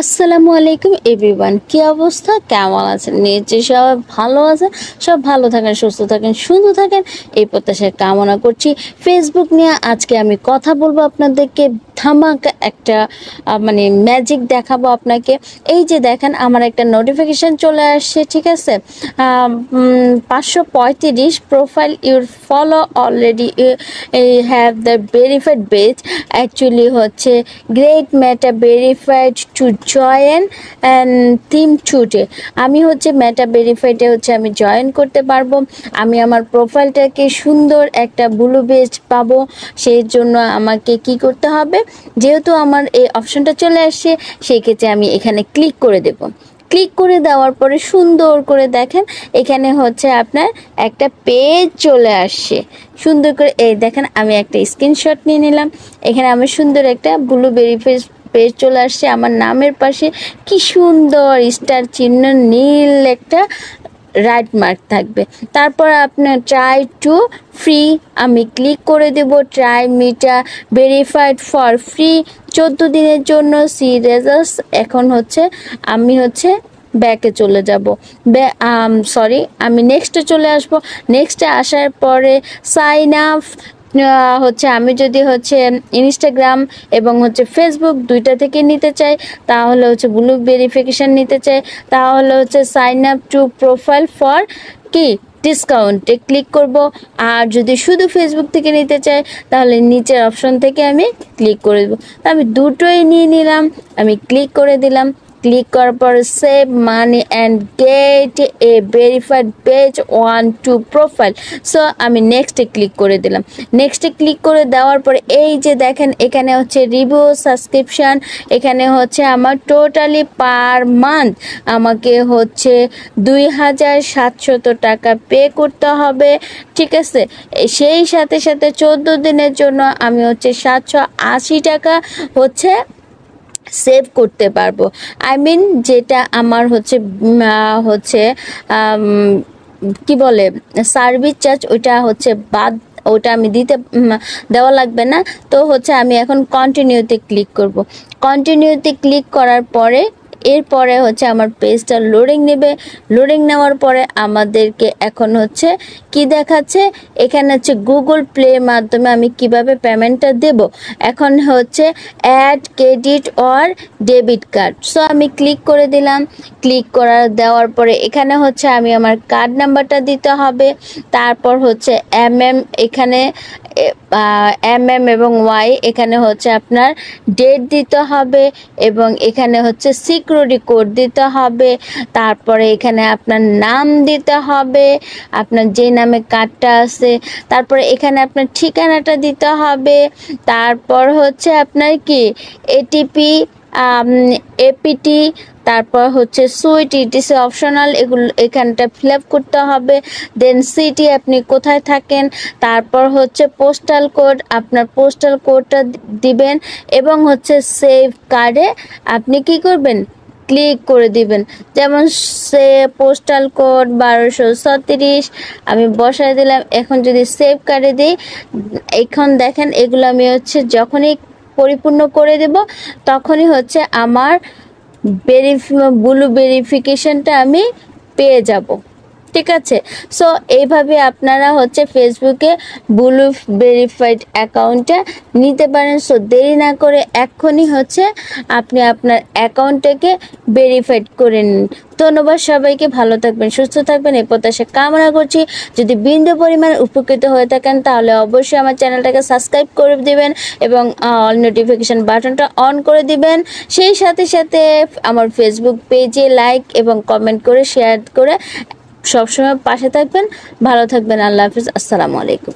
আসসালামু আলাইকুম এভরিওয়ান, কি অবস্থা, কেমন আছেন? নিশ্চয়ই সবাই ভালো আছেন। সব ভালো থাকেন, সুস্থ থাকেন, সুন্দর থাকেন, এই প্রত্যাশা কামনা করছি। ফেসবুক নিয়ে আজকে আমি কথা বলবো আপনাদেরকে। ধামাকা একটা মানে ম্যাজিক দেখাবো আপনাকে। এই যে দেখেন, আমার একটা নোটিফিকেশন চলে আসছে, ঠিক আছে? 535 profile your follow already have the verified page. Actually হচ্ছে great Meta verified to join and theme today. আমি হচ্ছে মেটা ভেরিফাইডে হচ্ছে আমি জয়েন করতে পারবো। আমি আমার প্রোফাইলটাকে সুন্দর একটা ব্লু বেজ পাবো। সেই জন্য আমাকে কি করতে হবে, যেহেতু আমার এই অপশনটা চলে আসছে, সেই ক্ষেত্রে আমি এখানে ক্লিক করে দেব। ক্লিক করে দেওয়ার পরে সুন্দর করে দেখেন, এখানে হচ্ছে আপনার একটা পেজ চলে আসছে। সুন্দর করে এই দেখেন, আমি একটা স্ক্রিনশট নিয়ে নিলাম। এখানে আমি সুন্দর একটা ব্লু ভেরিফাইড পেজ চলে আসছে। আমার নামের পাশে কি সুন্দর স্টার চিহ্ন, নীল একটা রাইট মার্ক থাকবে। তারপর আপনার ট্রাই টু ফ্রি, আমি ক্লিক করে দেব। ট্রাই মিটা ভেরিফাইড ফর ফ্রি 14 দিনের জন্য, সি রেজাল্টস। এখন হচ্ছে আমি হচ্ছে ব্যাকে চলে যাব, সরি, আমি নেক্সটে চলে আসব। নেক্সটে আসার পরে সাইন আপ হচ্ছে আমি যদি হচ্ছে ইনস্টাগ্রাম এবং হচ্ছে ফেসবুক দুইটা থেকে নিতে চাই, তাহলে হচ্ছে ব্লু ভেরিফিকেশন নিতে চাই, তাহলে হচ্ছে sign up to profile for কি ডিসকাউন্টে ক্লিক করব। আর যদি শুধু ফেসবুক থেকে নিতে চাই, তাহলে নিচের অপশন থেকে আমি ক্লিক করে দেবো। আমি দুটোই নিয়ে নিলাম, আমি ক্লিক করে দিলাম। ক্লিক করার পর save money and get A verified page 1 to profile. So আমি নেক্সটে ক্লিক করে দিলাম। নেক্সটে ক্লিক করে দেওয়ার পরে এই যে দেখেন, এখানে হচ্ছে রিভিউ সাবস্ক্রিপশান। এখানে হচ্ছে আমার টোটালি পার মান্থ আমাকে হচ্ছে 2700 টাকা পে করতে হবে, ঠিক আছে? সেই সাথে সাথে 14 দিনের জন্য আমি হচ্ছে 780 টাকা হচ্ছে সেভ করতে পারবো। আই মিন যেটা আমার হচ্ছে হচ্ছে কি বলে সার্ভিস চার্জ, ওইটা হচ্ছে বাদ, ওটা আমি দেওয়া লাগবে না। তো হচ্ছে আমি এখন কন্টিনিউতে ক্লিক করব। কন্টিনিউতে ক্লিক করার পরে এরপরে হচ্ছে আমার পেজটা লোডিং নেবে। লোডিং নেওয়ার পরে আমাদেরকে এখন হচ্ছে কি দেখাচ্ছে, এখানে হচ্ছে গুগল প্লে মাধ্যমে আমি কিভাবে পেমেন্টটা দেব। এখন হচ্ছে add credit or debit card. So আমি ক্লিক করে দিলাম। ক্লিক দেওয়ার পরে এখানে হচ্ছে আমি আমার কার্ড নাম্বারটা দিতে হবে। তারপর হচ্ছে এখানে এবং ওয়াই, এখানে হচ্ছে আপনার ডেট দিতে হবে এবং এখানে হচ্ছে সিকিউরিটি কোড দিতে হবে। তারপরে এখানে আপনার নাম দিতে হবে, আপনার যে নামে কার্ডটা আছে। তারপরে এখানে আপনার ঠিকানাটা দিতে হবে। তারপর হচ্ছে আপনার কি এটিপি, এপিটি, তারপর হচ্ছে সুইট, ইটিসি অপশনাল, এগুলো এখানটা ফিল আপ করতে হবে। দেন সিটি, আপনি কোথায় থাকেন। তারপর হচ্ছে পোস্টাল কোড, আপনার পোস্টাল কোডটা দিবেন এবং হচ্ছে সেভ কার্ডে আপনি কি করবেন, ক্লিক করে দিবেন। যেমন সে পোস্টাল কোড 1236 আমি বসায় দিলাম। এখন যদি সেভ কার্ডে দিই, এখন দেখেন এগুলো আমি হচ্ছে যখনই পরিপূর্ণ করে দেব, তখনই হচ্ছে আমার ব্লু ভেরিফিকেশনটা আমি পেয়ে যাব, ঠিক আছে? সো এইভাবে আপনারা হচ্ছে ফেসবুকে ব্লু ভেরিফাইড অ্যাকাউন্টটা নিতে পারেন। সো দেরি না করে এক্ষুনি হচ্ছে আপনি আপনার অ্যাকাউন্টটাকে ভেরিফাইড করে নিন। ধন্যবাদ সবাইকে, ভালো থাকবেন, সুস্থ থাকবেন, এই প্রত্যাশা কামনা করছি। যদি বিন্দু পরিমাণ উপকৃত হয়ে থাকেন, তাহলে অবশ্যই আমার চ্যানেলটাকে সাবস্ক্রাইব করে দিবেন এবং অল নোটিফিকেশান বাটনটা অন করে দিবেন। সেই সাথে সাথে আমার ফেসবুক পেজে লাইক এবং কমেন্ট করে শেয়ার করে সবসময় পাশে থাকবেন। ভালো থাকবেন। আল্লাহ হাফিজ। আসসালামু আলাইকুম।